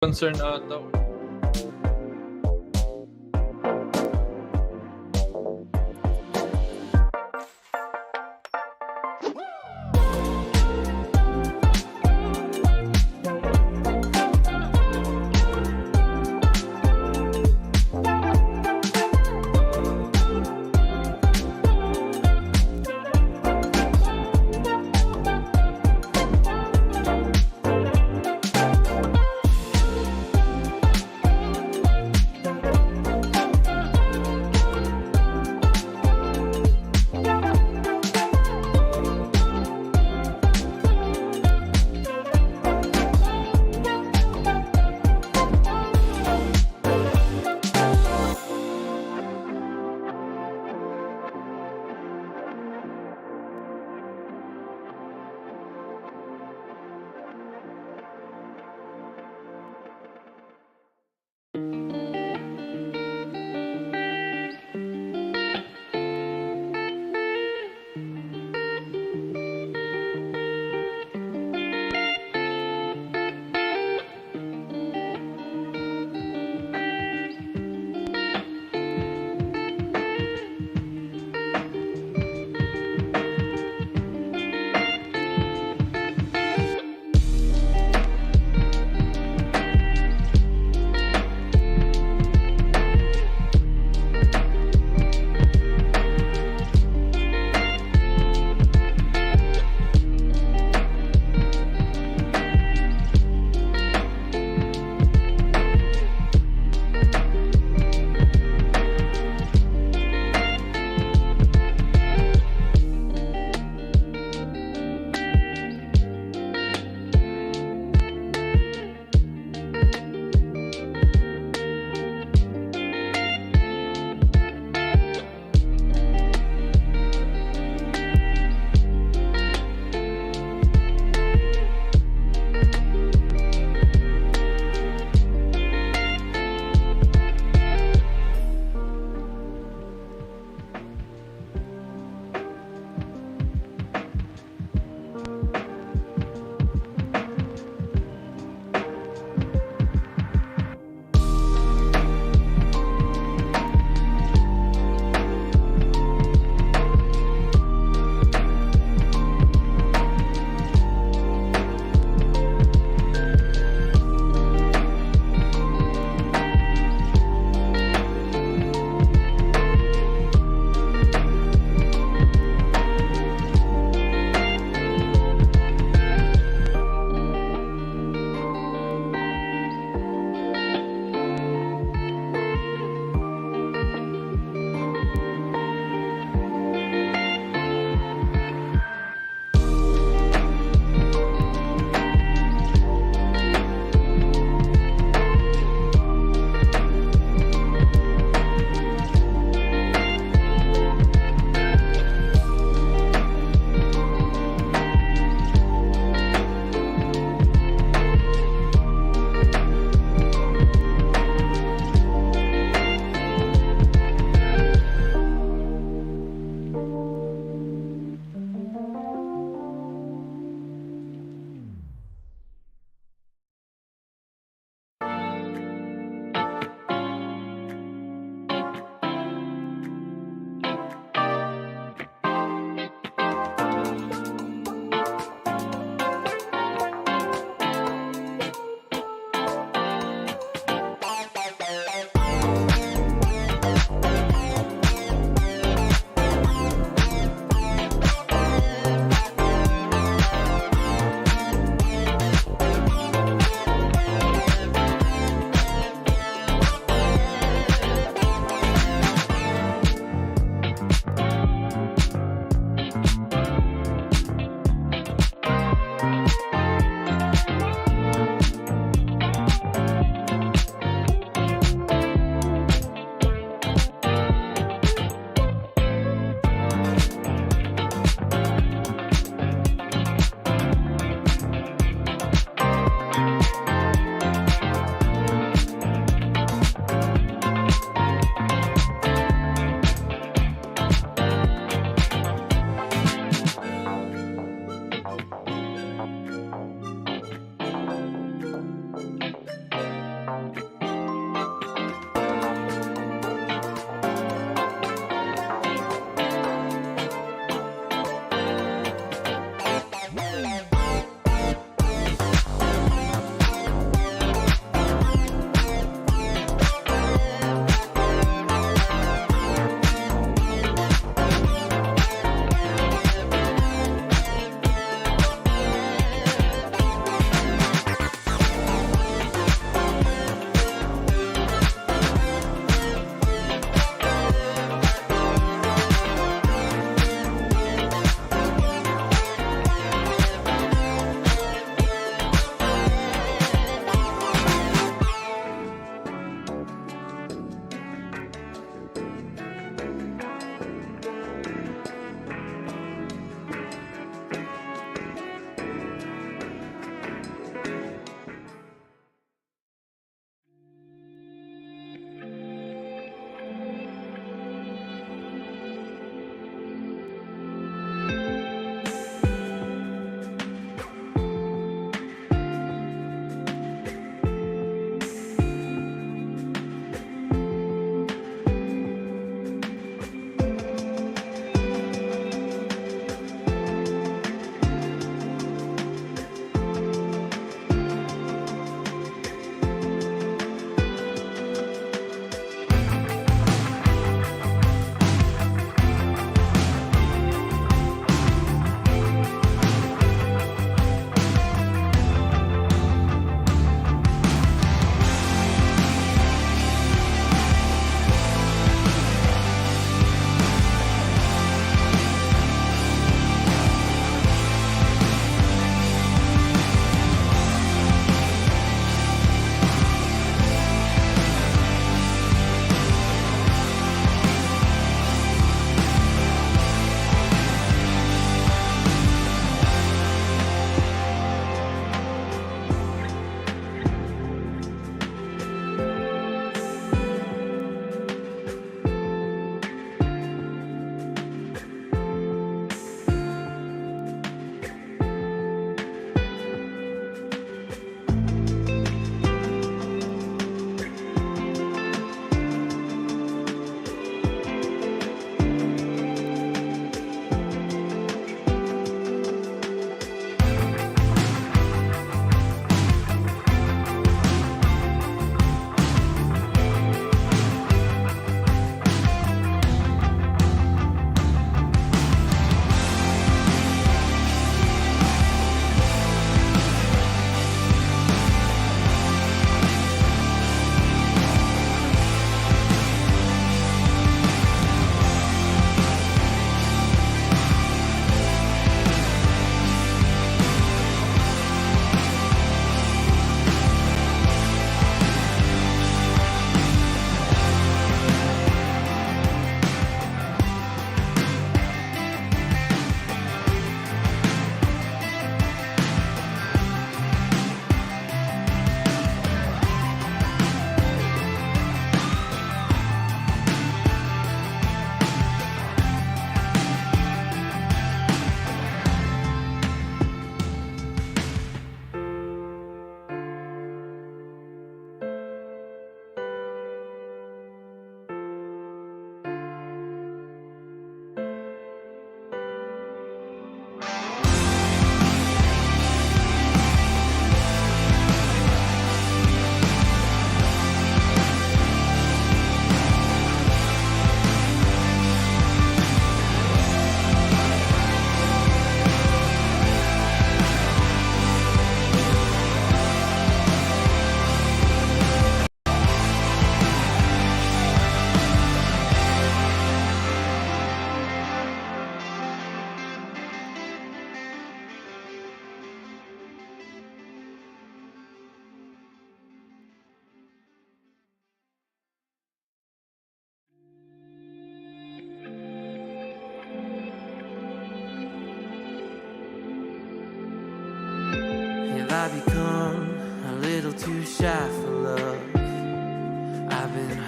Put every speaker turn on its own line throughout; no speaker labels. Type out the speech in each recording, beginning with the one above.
Concern ata.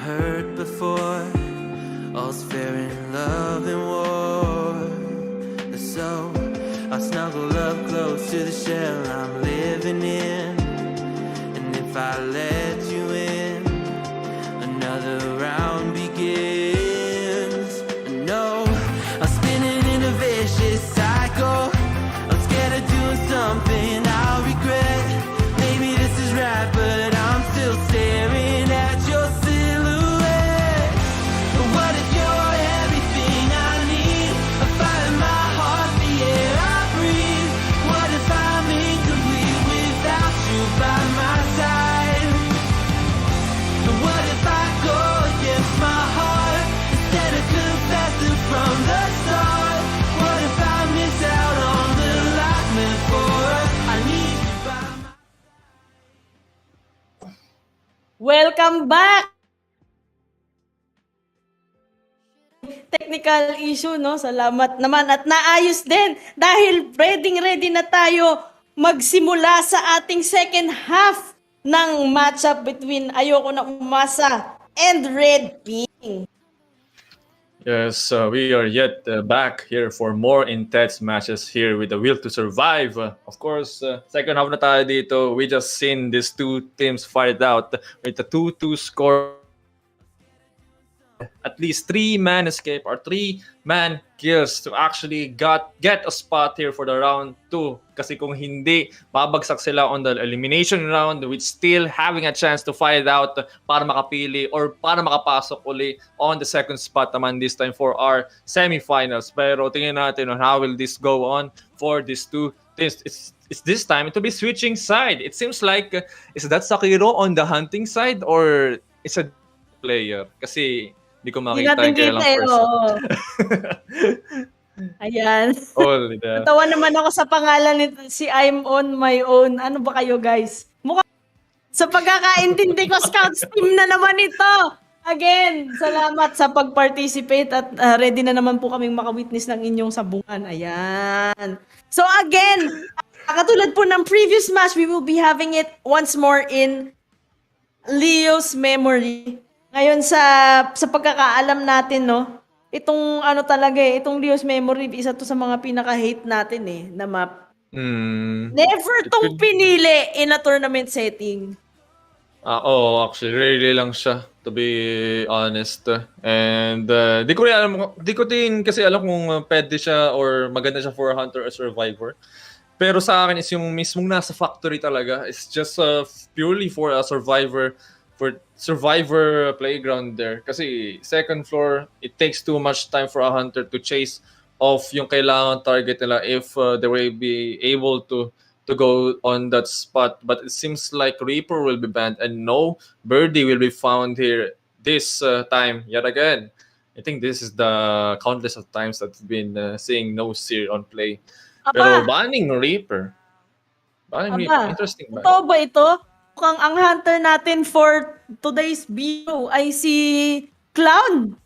hurt before. All's fair in love and war. So I snuggle up close to the shell I'm living in. And if I let you in, another round begins. No, I'm spinning in a vicious cycle. I'm scared of doing something I'll regret. Maybe this is right, but I'm still staring at your silhouette. What if you're everything I need? A fire in my heart, the air I breathe. What if I'm incomplete without you by my side? What if I go against my heart instead of confessing from the start? What if I miss out on the life meant for us? I need you by my...
Welcome back! Technical issue, no? Salamat naman at naayos din dahil ready na tayo magsimula sa ating second half ng matchup between Ayoko na Umasa and Red Pink.
Yes, we are yet back here for more intense matches here with the Will to Survive. Of course, second half na tayo dito. We just seen these two teams fight out with a 2-2 score. At least 3-man escape or 3-man kills to actually get a spot here for the round 2. Kasi kung hindi, babagsak sila on the elimination round with still having a chance to fight out para makapili or para makapasok uli on the second spot naman this time for our semifinals. Pero tingnan natin on how will this go on for these two teams. It's this time to be switching side. It seems like, is that Sakiro on the hunting side or it's a player? Kasi hindi ko makita yung kailang person.
Ayan.
Only that.
Natawa naman ako sa pangalan nito, si I'm on my own. Ano ba kayo, guys? Sa pagkakaintindi ko, Scouts team na naman ito. Again, salamat sa pag-participate at ready na naman po kaming makawitness ng inyong sabungan. Ayan. So again, katulad po ng previous match, we will be having it once more in Leo's memory. Ngayon sa pagkakaalam natin, no, itong ano talaga itong Leo's Memory, isa to sa mga pinaka-hate natin na map. Never tong pinili in a tournament setting.
Actually, rarely lang siya, to be honest. And di ko din kasi alam kung pwede siya or maganda siya for a hunter or survivor. Pero sa akin is yung mismong nasa factory talaga. It's just purely for a survivor playground there. Kasi second floor, it takes too much time for a hunter to chase off yung kailangan target nila if they will be able to go on that spot. But it seems like Reaper will be banned and no Birdie will be found here this time yet again. I think this is the countless of times that we've been seeing no Seer on play. Pero banning Reaper. Interesting ba?
Ito ba ito? Mukhang ang hunter natin for today's video ay si Clown.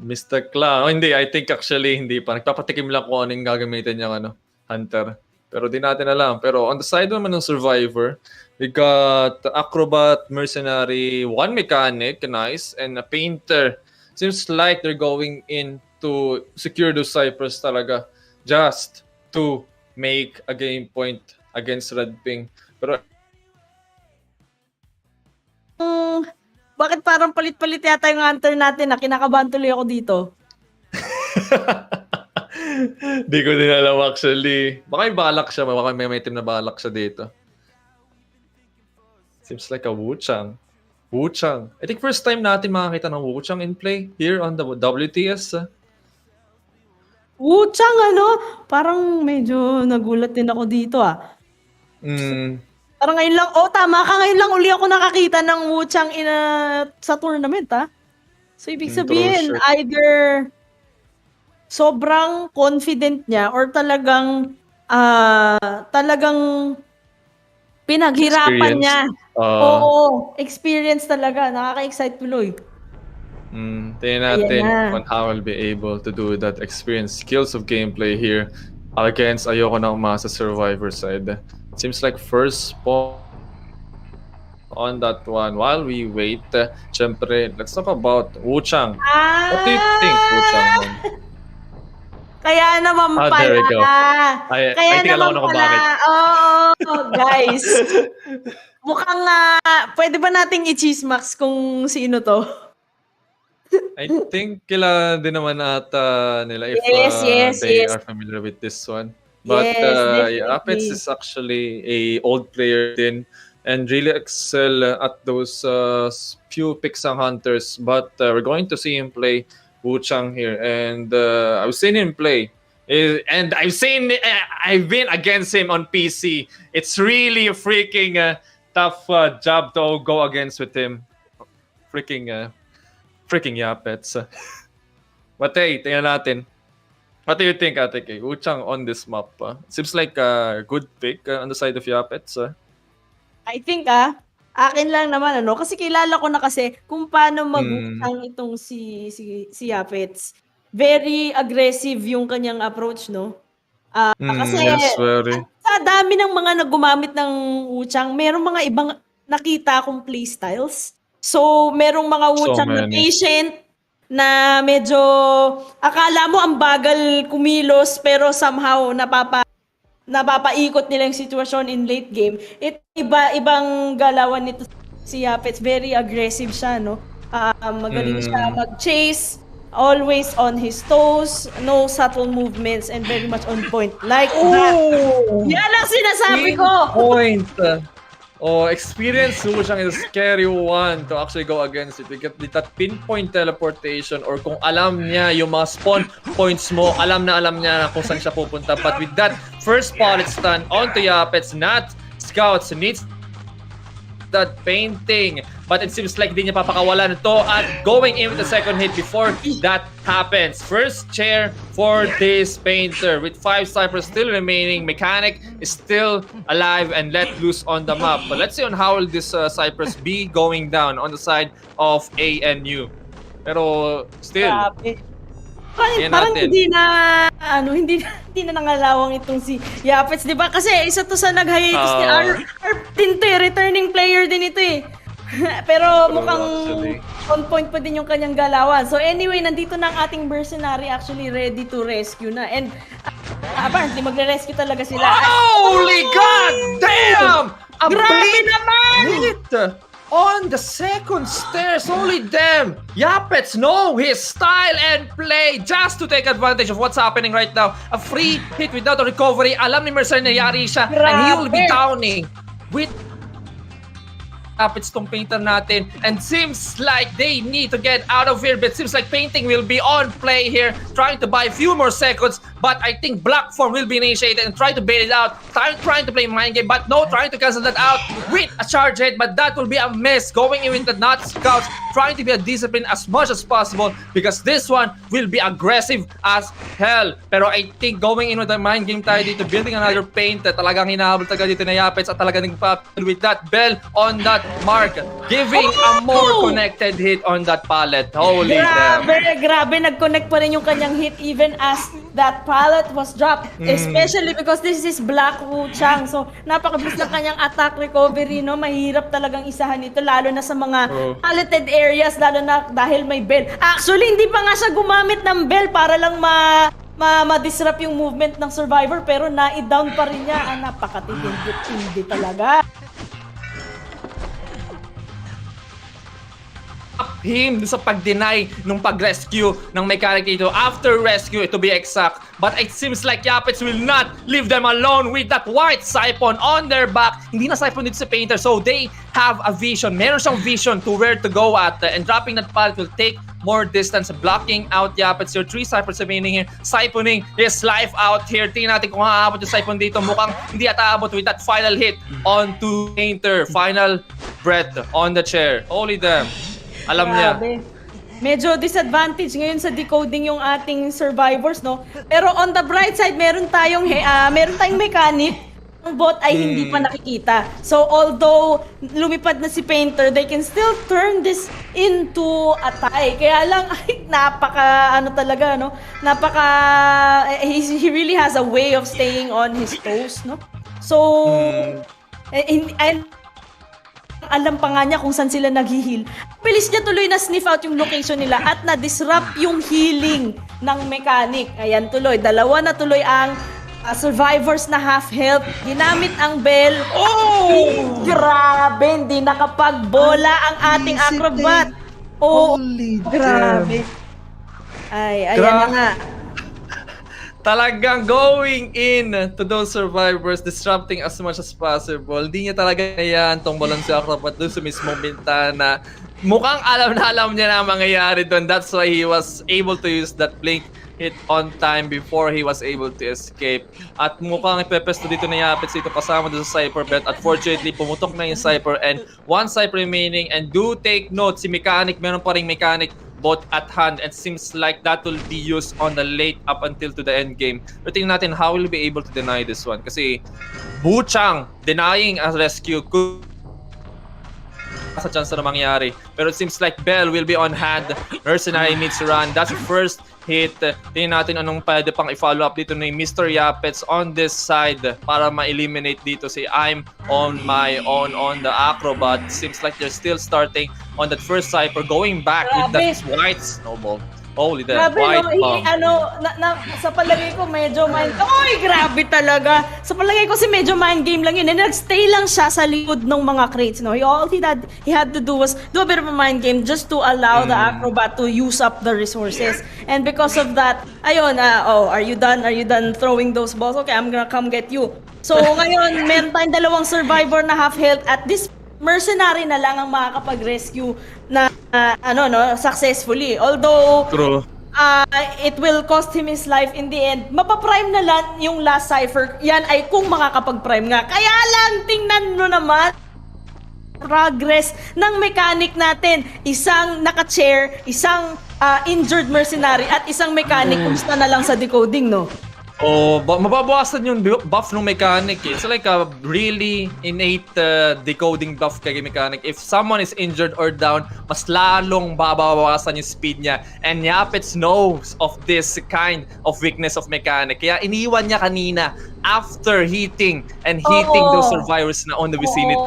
Mr. Clown. Hindi, I think actually hindi pa. Nagpapatikim lang kung anong gagamitin niyang hunter. Pero di natin alam. Pero on the side naman ng survivor, we got acrobat, mercenary, one mechanic, nice, and a painter. Seems like they're going in to secure those ciphers talaga just to make a game point against Red Pink. Pero
bakit parang palit-palit yata yung hunter natin na kinakabahan tuloy ako dito?
di ko din alam actually. Baka may balak siya. Baka may team na balak siya dito. Seems like a Wuchang. I think first time natin makakita ng Wuchang in play here on the WTS.
Wuchang parang medyo nagulat din ako dito Parang ngayon lang, tama ka, ngayon lang uli ako nakakita ng Wuchang sa tournament So ibig sabihin, either sobrang confident niya or talagang pinaghirapan niya. Oo, experience talaga, nakaka-excite tuloy.
Tingnan natin on how I'll be able to do that experience skills of gameplay here against Ayoko na Umasa survivor side. Seems like first spawn on that one. While we wait, syempre, let's talk about Wuchang. What do you think, Wuchang?
Kaya naman
There we go.
pala.
I
Kaya
think alam ko
naman
na kung
pala.
bakit.
Oo, guys. Mukhang pwede ba nating i-chismax kung sino to?
I think kila din naman ata nila if
Yes,
they
yes.
are familiar with this one. But
Yes,
Apex
definitely.
is actually a old player din and really excel at those few picks and hunters. But we're going to see him play Wuchang here, and I've seen him play. And I've been against him on PC. It's really a freaking tough job to go against with him. Freaking Yapets. But hey, tingnan natin. What do you think, Ate Kay? Wuchang on this map. Seems like a good pick on the side of Yapets.
I think akin lang naman kasi kilala ko na kasi kung paano mag-Wuchang itong si Yapets. Very aggressive yung kanyang approach, no? Kasi
Yes, very.
sa dami ng mga naggumamit ng Wuchang, merong mga ibang nakita akong playstyles. So, merong mga Wuchang na
many.
patient na medyo akala mo ang bagal kumilos pero somehow napapaikot nila yung sitwasyon in late game. Ibang galawan nito si Yapets. Very aggressive siya, no? Magaling siya mag-chase. Always on his toes, no subtle movements, and very much on point. Like that. Yan ang sinasabi ko!
Point. Experience Wuchang is a scary one to actually go against it. You get that pinpoint teleportation or kung alam niya yung mga spawn points mo, alam niya kung saan siya pupunta. But with that first pallet stun onto Yapets, not Scouts needs that painting. But it seems like di niya papakawalan ito at going in with the second hit before that happens. First chair for this painter with 5 snipers still remaining. Mechanic is still alive and let loose on the map. But let's see on how will this Cypress be going down on the side of ANU. Pero still,
Grabe.
Yan
Parang
natin.
hindi na nangalawang itong si Yapets, di ba? Kasi isa to sa nag-hiatus ni Araping returning player din ito eh. Pero mukhang
actually.
on point pa din yung kanyang galawan. So anyway, nandito na ang ating mercenary actually ready to rescue na. And apparently magre-rescue talaga sila.
Holy God damn! A
Grabe
bleed
naman!
hit on the second stairs. Only them. Yapets know his style and play just to take advantage of what's happening right now. A free hit without a recovery. Alam ni Mercer na yari siya and he will be
Grabe.
downing with Yapets tong painter natin and seems like they need to get out of here, but seems like painting will be on play here, trying to buy a few more seconds, but I think black form will be initiated and try to bail it out, trying to play mind game, but no, trying to cancel that out with a charge hit, but that will be a miss, going in with the not Scouts, trying to be a discipline as much as possible because this one will be aggressive as hell. Pero I think going in with the mind game tayo dito, building another paint, talagang hinahabol talaga dito na Yapets at talagang nagpapil with that bell on that mark, giving a more connected hit on that pallet. Holy damn.
Grabe, nag-connect pa rin yung kanyang hit even as that pallet was dropped. Especially because this is Black Wuchang. So, napakabilis ng kanyang attack recovery, no? Mahirap talagang isahan ito, lalo na sa mga palleted areas, lalo na dahil may bell. Actually, hindi pa nga siya gumamit ng bell para lang ma-disrupt yung movement ng survivor, pero na-down pa rin niya. Napakatindi talaga.
Him sa pag-deny nung pag-rescue ng mechanic dito after rescue, to be exact. But it seems like Yapets will not leave them alone with that white siphon on their back. Hindi na siphon dito sa painter, so they have a vision. Meron siyang vision to where to go at, and dropping that pallet will take more distance, blocking out Yapets. Your 3 siphons remaining here, siphoning his life out here. Tingnan natin kung haabot yung siphon dito. Mukhang hindi ata aabot with that final hit onto painter. Final breath on the chair. Holy damn. Alam niya.
Medyo disadvantage ngayon sa decoding yung ating survivors, no? Pero on the bright side, meron tayong mechanic. Ang bot ay hindi pa nakikita. So although lumipad na si Painter, they can still turn this into a tie. Kaya lang, talaga, no? He really has a way of staying on his toes, no? So, and alam pa nga niya kung saan sila nag-heal. Bilis niya tuloy na sniff out yung location nila at na-disrupt yung healing ng mechanic. Ayan tuloy, dalawa na tuloy ang survivors na half health. Ginamit ang bell.
Oh!
Grabe, hindi nakapagbola ang ating acrobat. Oh,
Holy
grabe. Ay, ayan na nga.
Talagang going in to those survivors, disrupting as much as possible. Hindi niya talaga yan tumbalan si Acrobat doon sa mismong bintana. Mukhang alam niya na ang mangyayari doon. That's why he was able to use that blink hit on time before he was able to escape. At mukhang ipepesto dito na Yapits dito kasama doon sa Cypher bet. Unfortunately, pumutok na yung Cypher and one Cypher remaining. And do take note, si Mechanic, meron pa ring Mechanic both at hand and seems like that will be used on the late up until to the end game. Pero tingnan natin how will be able to deny this one. Kasi Buchang denying a rescue could sa chance na mangyari. Pero it seems like Bell will be on hand. Mercenary needs to run. That's the first hit. Tingnan natin anong pwede pang i-follow up dito ni Mr. Yapets on this side para ma-eliminate dito si I'm on my own on the Acrobat. Seems like they're still starting on that first Cypher, going back with that white snowball. Holy that white bomb.
Sa palagay ko medyo mind... Oy, grabe talaga. Sa palagay ko si medyo mind game lang yun. And nagstay lang siya sa likod ng mga crates. No? All he had to do was do a bit of a mind game just to allow the Acrobat to use up the resources. And because of that, ayun, are you done? Are you done throwing those balls? Okay, I'm gonna come get you. So ngayon, meron tayong dalawang survivor na half health at this mercenary na lang ang makakapag-rescue na successfully. Although
True.
It will cost him his life in the end. Mapaprime na lang yung last Cypher. Yan ay kung makakapag-prime nga. Kaya lang, tingnan mo naman progress ng mechanic natin. Isang naka-chair, isang injured mercenary, at isang mechanic kumusta na lang sa decoding, no?
Oh, mababawasan yung buff ng Mechanic eh. It's like a really innate decoding buff kay Mechanic. If someone is injured or down, mas lalong babawasan yung speed niya. And Yapets knows of this kind of weakness of Mechanic. Kaya iniwan niya kanina after hitting those survivors na on the vicinity.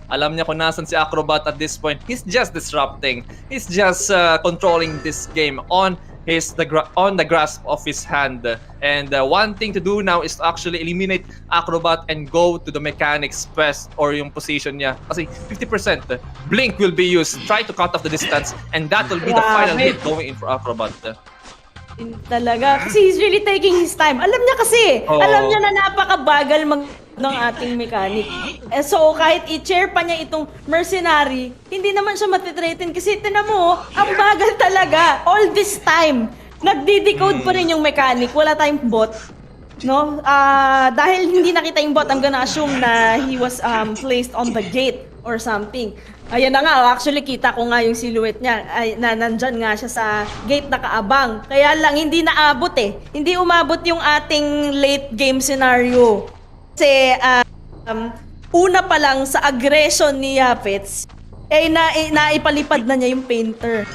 Alam niya kung nasan si Acrobat at this point. He's just disrupting. He's just controlling this game on the grasp of his hand. And one thing to do now is to actually eliminate Acrobat and go to the Mechanic's quest or yung position niya. Kasi 50% Blink will be used. Try to cut off the distance and that will be the final hit going in for Acrobat.
Talaga. Kasi he's really taking his time. Alam niya kasi. Alam niya na napakabagal ng ating mechanic. So, kahit i-chair pa niya itong mercenary, hindi naman siya matitreaten kasi tinan mo, ang bagal talaga. All this time, nagdi-decode pa rin yung mechanic. Wala tayong bot. No? Dahil hindi nakita yung bot, I'm gonna assume na he was placed on the gate or something. Ayan na nga, actually kita ko nga yung silhouette niya, na nandyan nga siya sa gate nakaabang. Kaya lang, hindi naabot eh. Hindi umabot yung ating late game scenario. Kasi una pa lang sa aggression ni Yapets, naipalipad na niya yung painter.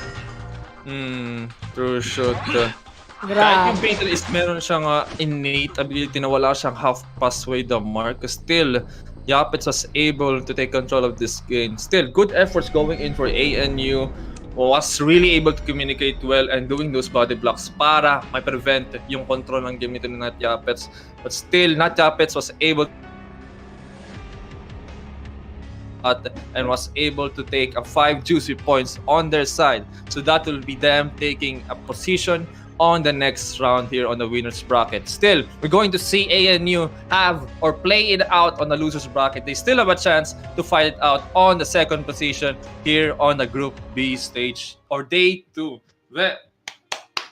True shot.
Grabe.
Kahit yung painter is meron siyang innate ability na wala siyang half pathway the mark. Still, Yapets was able to take control of this game. Still, good efforts going in for ANU. Was really able to communicate well and doing those body blocks para ma-prevent yung control ng game nito ni Nat Yapets. But still, Nat Yapets was able and was able to take 5 juicy points on their side. So that will be them taking a position on the next round here on the winner's bracket. Still, we're going to see ANU have or play it out on the loser's bracket. They still have a chance to fight it out on the second position here on the Group B stage or Day 2.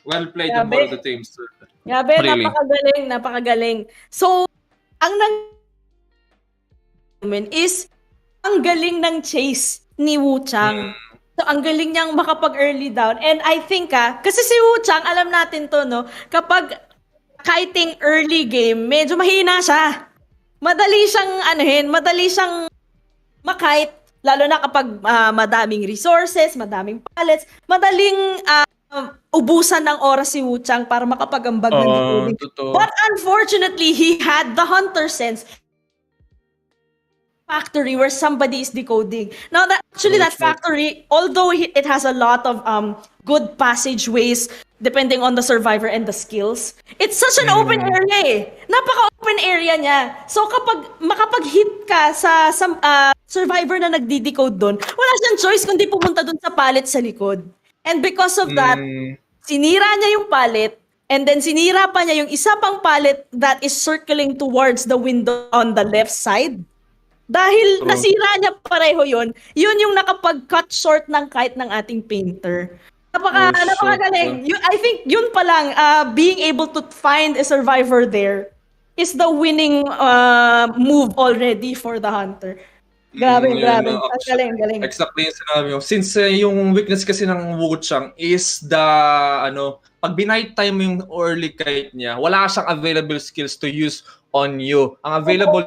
Well played on both of the teams.
Grabe,
really.
napakagaling. So, ang is ang galing ng chase ni Wu Chang. So, ang galing niyang makapag-early down. And I think kasi si Wu Chang, alam natin to, no? Kapag kiting early game, medyo mahina siya. Madali siyang makite. Lalo na kapag madaming resources, madaming pallets, madaling ubusan ng oras si Wu Chang para makapag-ambag ng decoding. But unfortunately, he had the hunter sense. factory where somebody is decoding. Now, that factory, although it has a lot of good passageways depending on the survivor and the skills, it's such an open area eh. Napaka-open area niya. So kapag makapag-hit ka sa survivor na nagdi-decode doon, wala siyang choice kundi pumunta doon sa pallet sa likod. And because of that, sinira niya yung pallet, and then sinira pa niya yung isa pang pallet that is circling towards the window on the left side. Dahil nasira niya pareho yun yung nakapag-cut short ng kahit ng ating painter. Napakagaling. I think yun pa lang, being able to find a survivor there is the winning move already for the hunter. Grabe. Ang galing.
Exactly yung sinabi mo. Since yung weakness kasi ng Wuchang is the, pag binight time yung early kite niya, wala siyang available skills to use on you. Ang available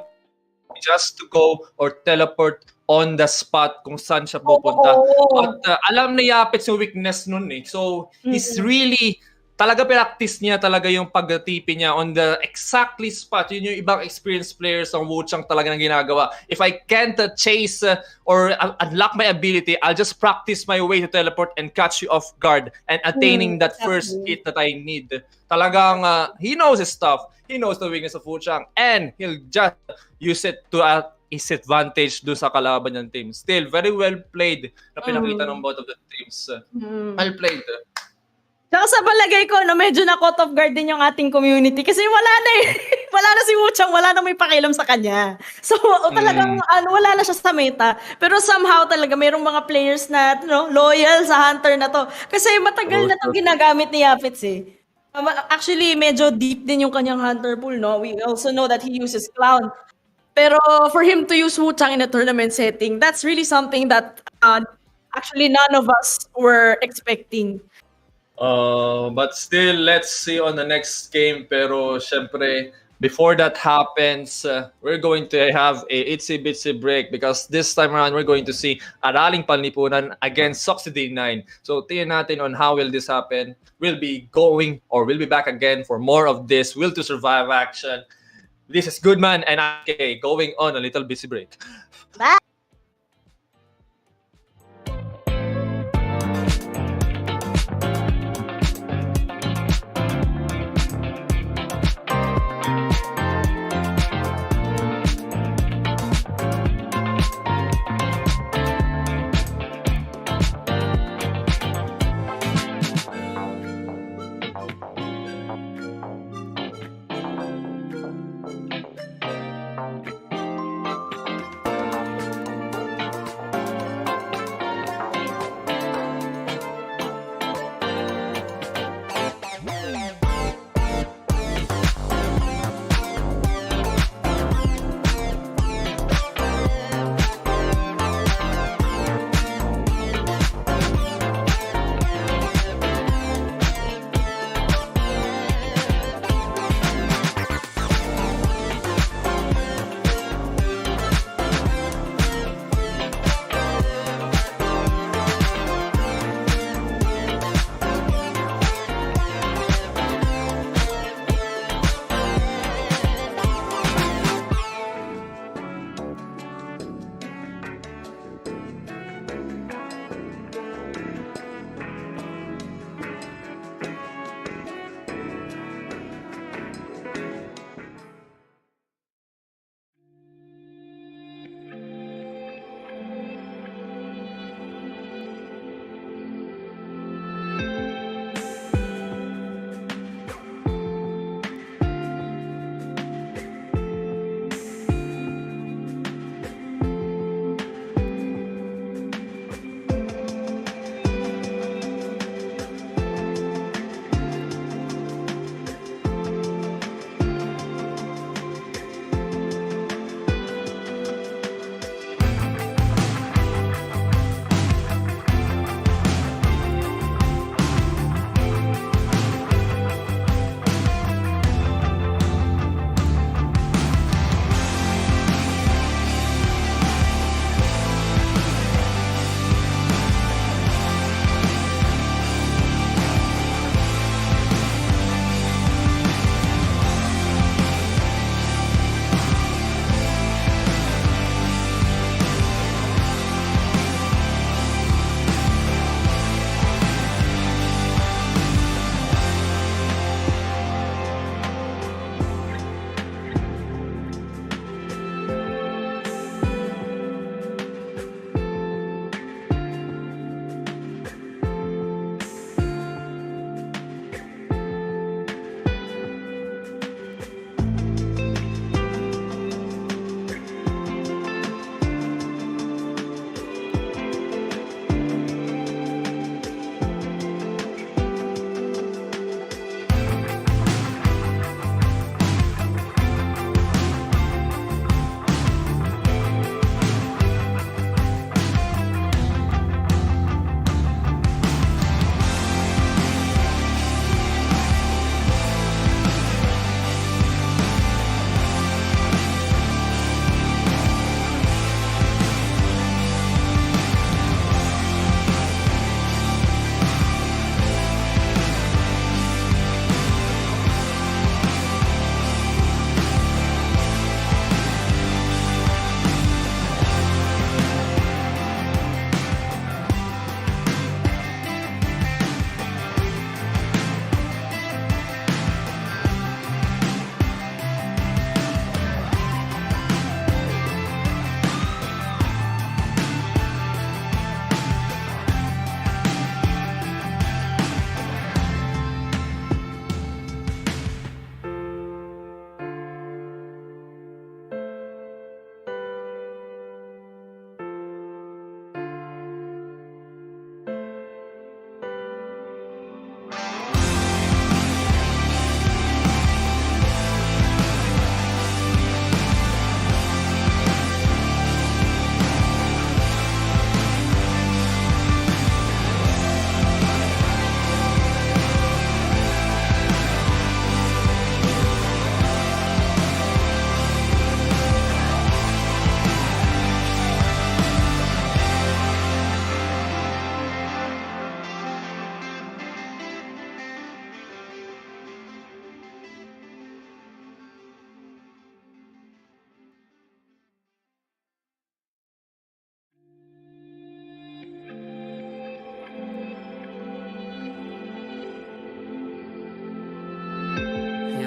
just to go or teleport on the spot kung saan siya pupunta. At alam ni Yapits yung weakness nun eh. So, he's really, talaga practice niya talaga yung pag-TP niya on the exactly spot. Yun yung ibang experienced players ng Wuchang talaga nang ginagawa. If I can't chase or unlock my ability, I'll just practice my way to teleport and catch you off guard and attaining that first hit that I need. Talagang, he knows his stuff. He knows the weakness of Wuchang and he'll just use it to his advantage doon sa kalaban ng team. Still, very well played na pinakita ng both of the teams. Well played.
Saka sa palagay ko, medyo na-caught off guard din yung ating community kasi wala na eh. Wala na si Wuchang, wala na may pakialam sa kanya. So, talagang wala na siya sa meta. Pero somehow talaga mayroong mga players na loyal sa hunter na to. Kasi matagal na to ginagamit ni Yapits eh. Actually, medyo deep din yung kanyang hunter pool, no? We also know that he uses Clown. Pero for him to use Wuchang in a tournament setting, that's really something that actually none of us were expecting.
But still, let's see on the next game. Pero syempre, before that happens, we're going to have a itsy-bitsy break because this time around, we're going to see Araping Panlipunan against Socty D Nine. So, tingnan natin on how will this happen. We'll be back again for more of this Will to Survive action. This is Goodman and IK going on a little busy break.
Bye!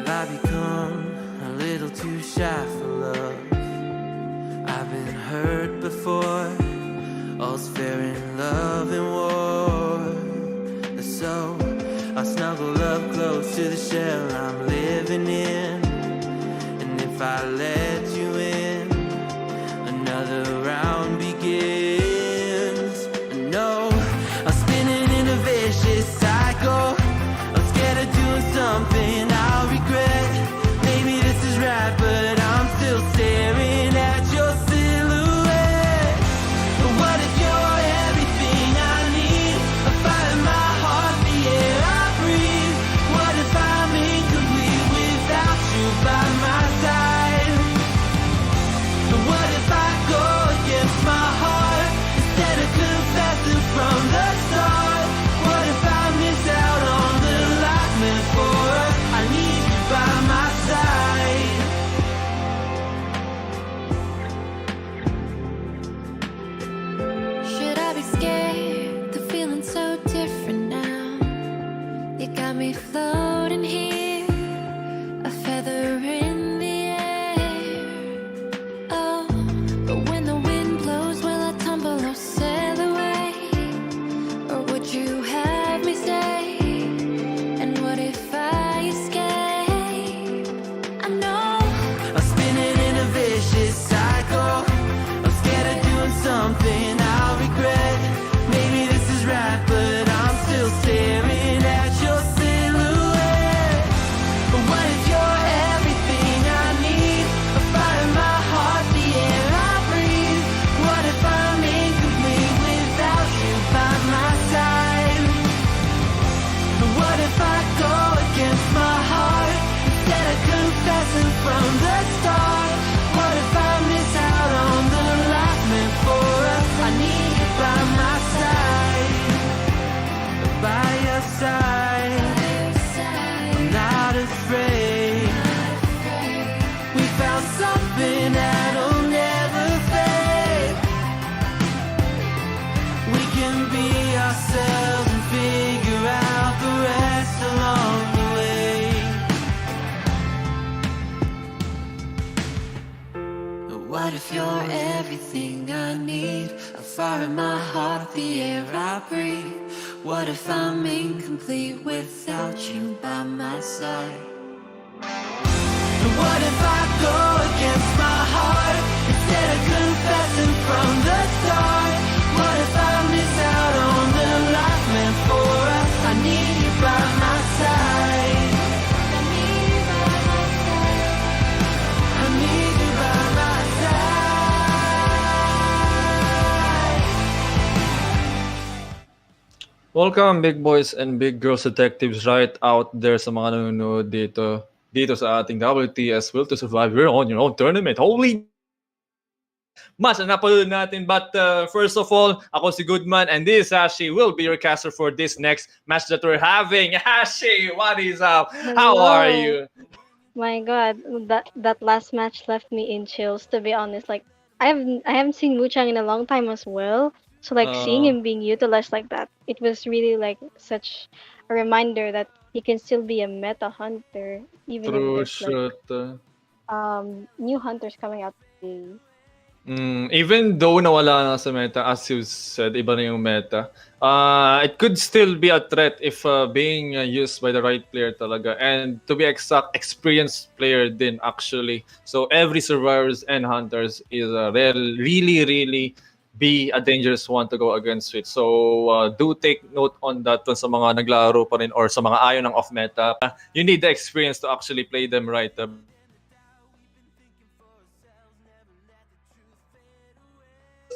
Have I become a little too shy for love? I've been hurt before. All's fair in love and war. So I snuggle up close to the shell I'm living in. And if I let you in, another round begins. No, I'm spinning in a vicious cycle. I'm scared of doing something I'll regret. Maybe this is right, but I'm still staring at your silhouette. But what if you're everything I need? A fire in my heart, the air I breathe. What if I'm incomplete without you by my side? And what if I go against my heart instead of confessing from the start? What if I miss out on the life meant for us? I need you by my side.
Should I be scared? The feeling's so different now. You got me floating here, a feather in the air. Oh, but when the wind blows, will I tumble or sail away? Or would you have me stay? And what if I escape? I know
I'm spinning in a vicious cycle. I'm scared of doing something I'll regret. Maybe this is right, but I'm still staring at your silhouette. But what if you're everything I need? A fire in my heart, the air I breathe. What if I'm incomplete without you by my side? And what if I go against my heart instead of confessing from the start? What if I miss out on the life meant for us? I need you by my side, by your side. I'm not afraid. We found something that'll never fade. We can be ourselves and figure out the rest along the way. What if you're everything I need? A fire in my heart, the air I breathe. What if I'm incomplete without you by my side? And what if I go against my heart instead of confessing from the start? What if I miss out on the life meant for us? I need you by my side. I need you by my side. I need you by my side.
Welcome big boys and big girls detectives right out there sa mga nanonood dito sa ating WTS Will to Survive. We're on your own tournament. Holy mas na napanood natin. But first of all, ako si Goodman and this Ashi will be your caster for this next match that we're having. Ashi, what is up? How are you?
My God, that last match left me in chills. To be honest, like I haven't seen Muchang in a long time as well. So like seeing him being utilized like that, it was really like such a reminder that he can still be a meta hunter even if
True
there's like
shot.
new hunters coming out today.
Even though nawala na sa meta, as you said, iba na yung meta, it could still be a threat if being used by the right player talaga. And to be exact, experienced player din actually. So every survivors and hunters is really be a dangerous one to go against it. So do take note on that dun sa mga naglaro pa rin or sa mga ayaw ng off meta. You need the experience to actually play them right.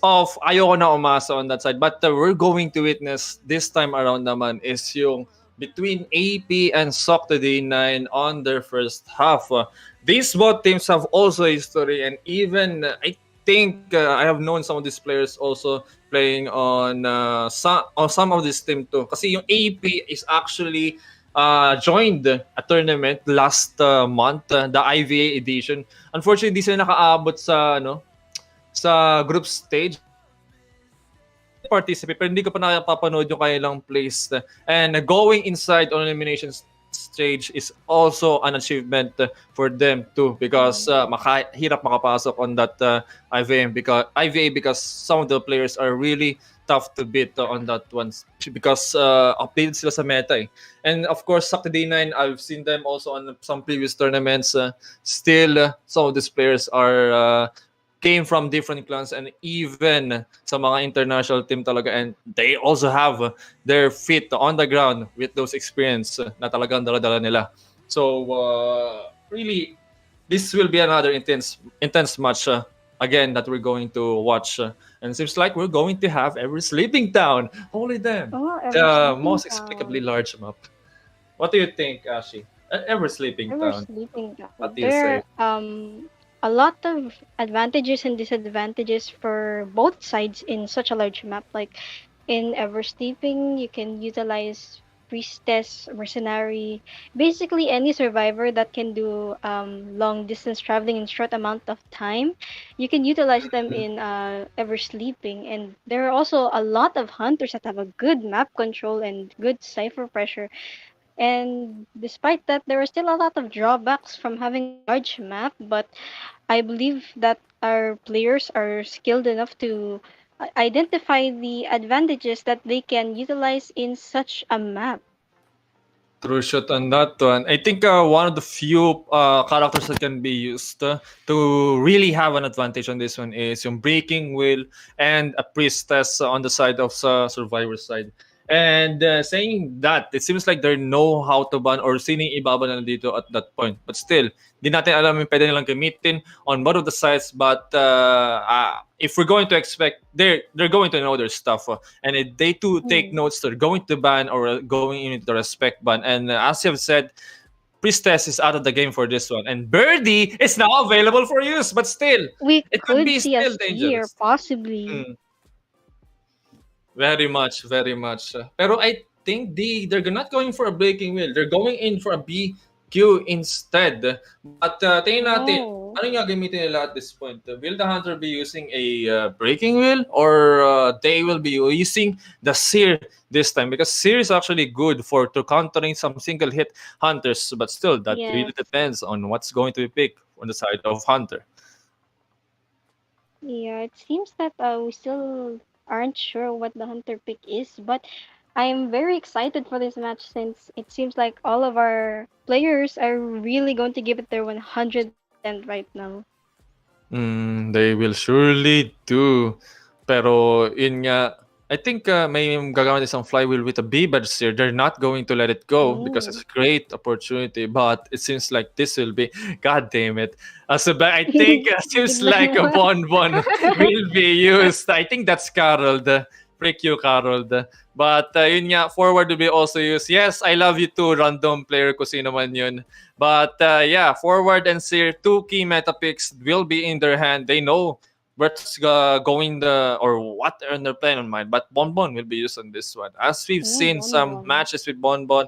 Of Ayoko na Umasa on that side. But we're going to witness this time around naman is yung between AP and Socty D Nine on their first half. These both teams have also history, and even I think I have known some of these players also playing on some of this team too. Kasi yung AP is actually joined a tournament last month, the IVA edition. Unfortunately, hindi sila nakaabot sa group stage. Participate, pero hindi ko pa nakapapanood yung kanilang place. And going inside on elimination stage is also an achievement for them too, because hirap makapasok on that IVA because some of the players are really tough to beat on that one because updated sila sa meta eh. And of course, Socty D Nine, I've seen them also on some previous tournaments. Still, some of these players are came from different clans and even sa mga international team talaga, and they also have their feet on the ground with those experience na talagang dala-dala nila. So really, this will be another intense match again that we're going to watch. And seems like we're going to have every sleeping town. Holy damn.
Oh,
The
Every
most
Sleeping
explicably
Town.
large map. What do you think, Ashi? Every sleeping
Ever
town.
Sleeping Town.
What do you
There
say?
a lot of advantages and disadvantages for both sides in such a large map. Like in Ever Sleeping, you can utilize priestess, mercenary, basically any survivor that can do long distance traveling in short amount of time. You can utilize them in Ever Sleeping, and there are also a lot of hunters that have a good map control and good cipher pressure. And despite that, there are still a lot of drawbacks from having a large map, but I believe that our players are skilled enough to identify the advantages that they can utilize in such a map.
True shot on that one. I think one of the few characters that can be used to really have an advantage on this one is yung Breaking Will and a Priestess on the side of Survivor side. And saying that, it seems like they know how to ban or sining ibaban na dito at that point. But still, di natin alam yung pwede nilang gamitin on both of the sides. But if we're going to expect, they're going to know their stuff. And if they too take notes, they're going to ban or going into respect ban. And as you have said, Priestess is out of the game for this one. And Birdie is now available for use. But still,
We
it could
could
be
see a
still
seer,
dangerous.
possibly.
Mm. Very much, very much. Pero I think they're not going for a breaking wheel. They're going in for a BQ instead. But tingnan natin,
Oh.
ano yung gagamitin nila at this point? Will the hunter be using a breaking wheel or they will be using the seer this time? Because seer is actually good for to countering some single hit hunters. But still, that really
Yes.
depends on what's going to be picked on the side of hunter.
Yeah, it seems that we still aren't sure what the hunter pick is, but I'm very excited for this match since it seems like all of our players are really going to give it their 100% right now.
They will surely do. Pero yun nga, I think may gagamit isang flywheel with a B-badge here. They're not going to let it go because it's a great opportunity. But it seems like this will be, God damn it. So I think it seems like a bonbon will be used. I think that's Carol. Freak you, Carol. But yun nga, forward will be also used. Yes, I love you too, random player kung sino man yun. But yeah, forward and seer, two key meta picks will be in their hand. They know what's going or what are their plan on mind. But Bonbon will be used on this one. As we've seen some
Bonbon.
matches with Bonbon,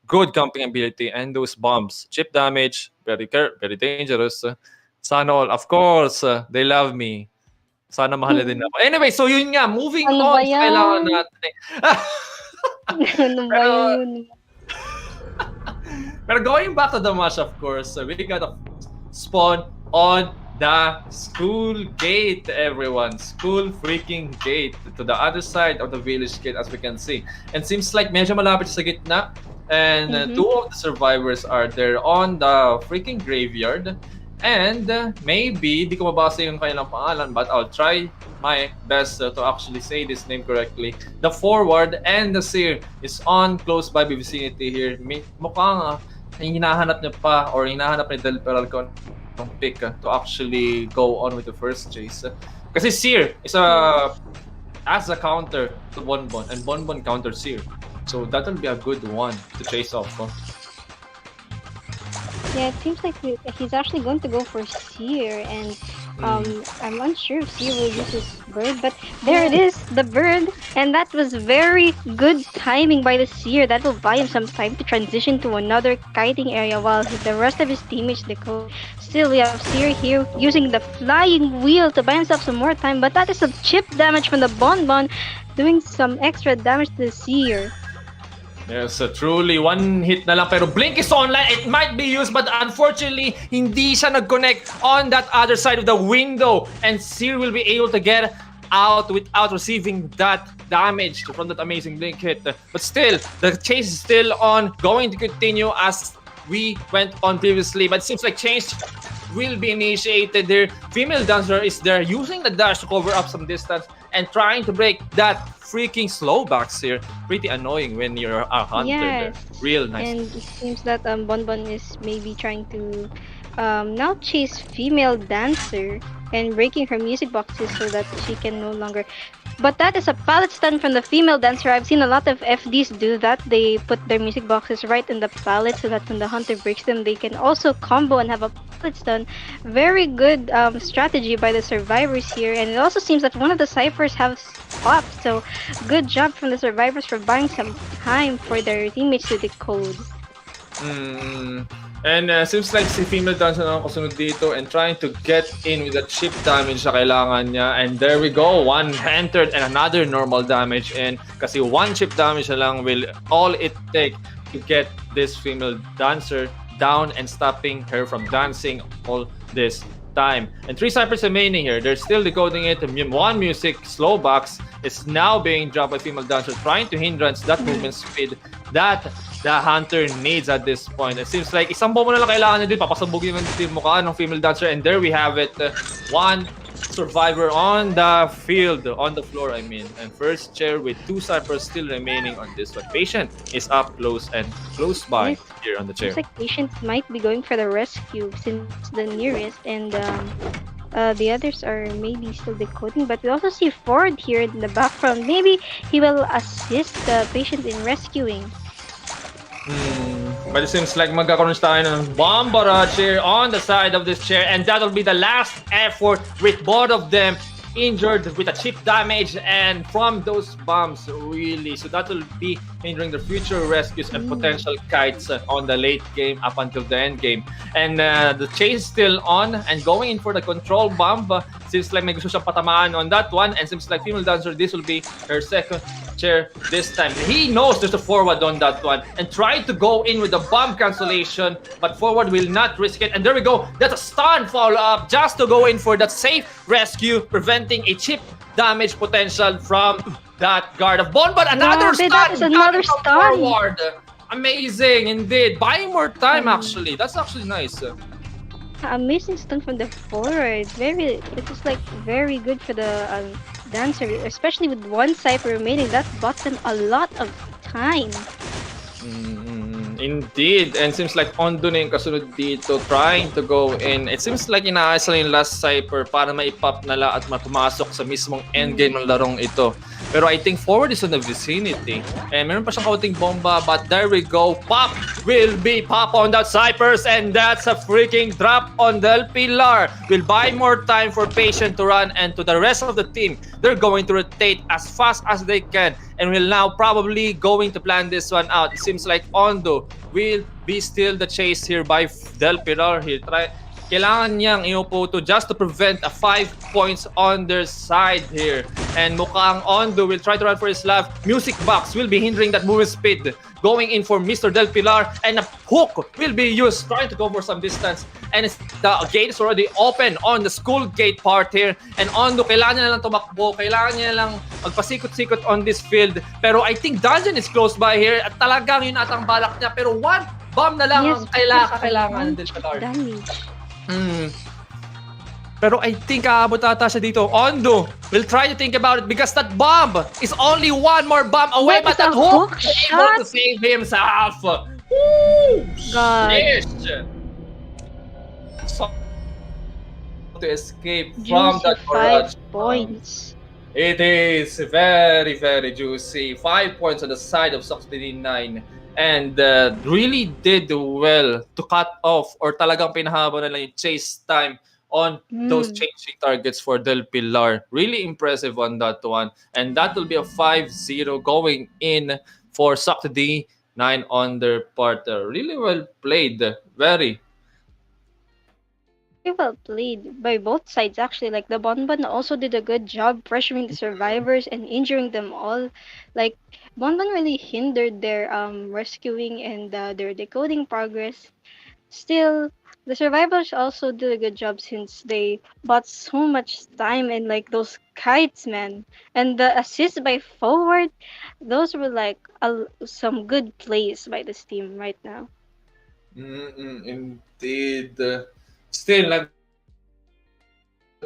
good camping ability and those bombs. Chip damage, very dangerous. Sana all, of course, they love me. Sana mahal din ako. Anyway, so yun nga, moving
Ano
on
ba
sa
yan?
kailangan natin.
Ano ba yun?
Pero going back to the match, of course, we got a spawn on the school gate, everyone. School freaking gate to the other side of the village gate, as we can see. And seems like medyo malapit sa gitna. And two of the survivors are there on the freaking graveyard. And maybe, di ko mabasa yung kanilang pangalan, but I'll try my best to actually say this name correctly. The forward and the seer is on close by vicinity here. Mukhang hinahanap niya pa or hinahanap ni Del Peralcon ng pick to actually go on with the first chase. Kasi seer is as a counter to Bonbon, and Bonbon counter seer. So that'll be a good one to chase off.
Yeah, it seems like he's actually going to go for Seer, and I'm unsure if Seer will use his bird, but there it is, the bird, and that was very good timing by the Seer. That will buy him some time to transition to another kiting area while the rest of his teammates decode. Still, we have Seer here using the flying wheel to buy himself some more time, but that is some chip damage from the Bonbon, doing some extra damage to the Seer.
Yes, truly. One hit na lang. Pero Blink is online. It might be used, but unfortunately, hindi siya nag-connect on that other side of the window. And Seer will be able to get out without receiving that damage from that amazing Blink hit. But still, the chase is still on. Going to continue as we went on previously. But it seems like change will be initiated there. Female dancer is there using the dash to cover up some distance and trying to break that freaking slow backs here. Pretty annoying when you're a hunter.
Yes.
Real nice.
And it seems that Bonbon is maybe trying to now chase female dancer and breaking her music boxes so that she can no longer. But that is a pallet stun from the female dancer. I've seen a lot of FDs do that. They put their music boxes right in the pallet so that when the hunter breaks them, they can also combo and have a pallet stun. Very good strategy by the survivors here. And it also seems that one of the ciphers have popped. So good job from the survivors for buying some time for their teammates to decode.
And seems like si female dancer na ang kasunod dito and trying to get in with the chip damage na kailangan niya. And there we go, one entered and another normal damage in. Kasi one chip damage na lang will all it take to get this female dancer down and stopping her from dancing all this time. And 3 ciphers remaining here. They're still decoding it. One music slow box is now being dropped by female dancer, trying to hindrance that movement speed that the hunter needs at this point. It seems like isang bomba na lang kailangan niya din. Papasabugin yung mukha ng female dancer. And there we have it. One survivor on the field, on the floor, I mean. And first chair with 2 ciphers still remaining on this one. Patient is up close and close by here on the chair.
Looks like Patient might be going for the rescue since the nearest, and the others are maybe still decoding. But we also see Ford here in the background. Maybe he will assist the Patient in rescuing.
But it seems like magkakaroon tayo ng bomb barrage here on the side of this chair, and that'll be the last effort with both of them injured with a chip damage and from those bombs, really. So that will be hindering the future rescues and potential kites on the late game up until the end game. And the chase is still on and going in for the control bomb. Seems like may gusto siyang patamaan on that one, and seems like female dancer, this will be her second chair this time. He knows there's a forward on that one and tried to go in with the bomb cancellation, but forward will not risk it. And there we go. That's a stun follow-up just to go in for that safe rescue, preventing a chip damage potential from that guard of Bon. But another stun!
That is another
coming from
stun!
Forward. Amazing, indeed. Buying more time, actually. That's actually nice.
Amazing stun from the forward. It is like very good for the dancer, especially with one cipher remaining. That bought them a lot of time.
Indeed, and seems like Ondo na yung kasunod dito, trying to go in. It seems like inaayos lang yung last cipher para maipop nala at matumasok sa mismong endgame ng larong ito. Pero I think forward is on the vicinity. And meron pa siyang kaunting bomba, but there we go. Pop will be pop on that ciphers, and that's a freaking drop on Del Pilar. Will buy more time for Patient to run, and to the rest of the team, they're going to rotate as fast as they can. And will now probably going to plan this one out. It seems like Ondo will be still the chase here by Del Pilar. Kailangan niyang iupo to just to prevent a 5 points on their side here. And mukhang Ondo will try to run for his life. Music box will be hindering that movement speed. Going in for Mr. Del Pilar, and a hook will be used, trying to go for some distance. And the gate is already open on the school gate part here. And Ondo, kailangan niya na lang tumakbo. Kailangan niya lang magpasikot-sikot on this field. Pero I think Dungeon is close by here. At talagang yun atang balak niya. Pero one bomb na lang ang kailangan Del Pilar.
Damage.
Pero I think aabot ata siya dito. Ondo will try to think about it because that bomb is only one more bomb away. But that hook is able to save himself. Woo!
God.
Yes. So, to escape from that barrage.
5 points.
It is very, very juicy. 5 points on the side of Socty D Nine. And really did well to cut off or talagang pinahaba na lang yung chase time on those changing targets for Del Pilar. Really impressive on that one. And that will be a 5-0 going in for Socty D Nine on their part. Really well played. Very.
well played by both sides actually. Like the Bonbon also did a good job pressuring the survivors and injuring them all. Like Bonbon really hindered their rescuing and their decoding progress. Still, the survivors also did a good job since they bought so much time and like those kites, man. And the assist by forward, those were like some good plays by this team right now.
Indeed. Still,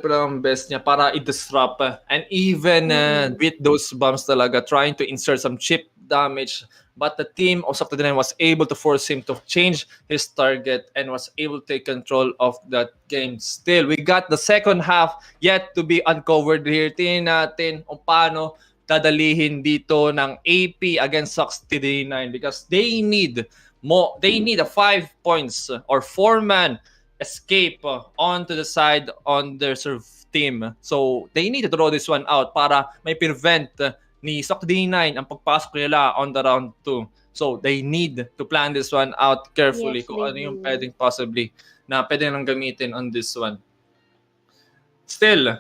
ang best niya para i-disrupt. And even with those bombs talaga, trying to insert some chip damage. But the team of Socty D Nine was able to force him to change his target and was able to take control of that game. Still, we got the second half yet to be uncovered here. Tingnan natin kung paano dadalihin dito ng AP against Socty D Nine because they need more. They need a 5 points or 4-man escape onto the side on their team. So, they need to draw this one out para may prevent ni Socty D Nine ang pagpasok nila on the round 2. So, they need to plan this one out carefully
Yes,
kung
they
ano yung
do.
pwedeng possibly na pwede nang gamitin on this one. Still,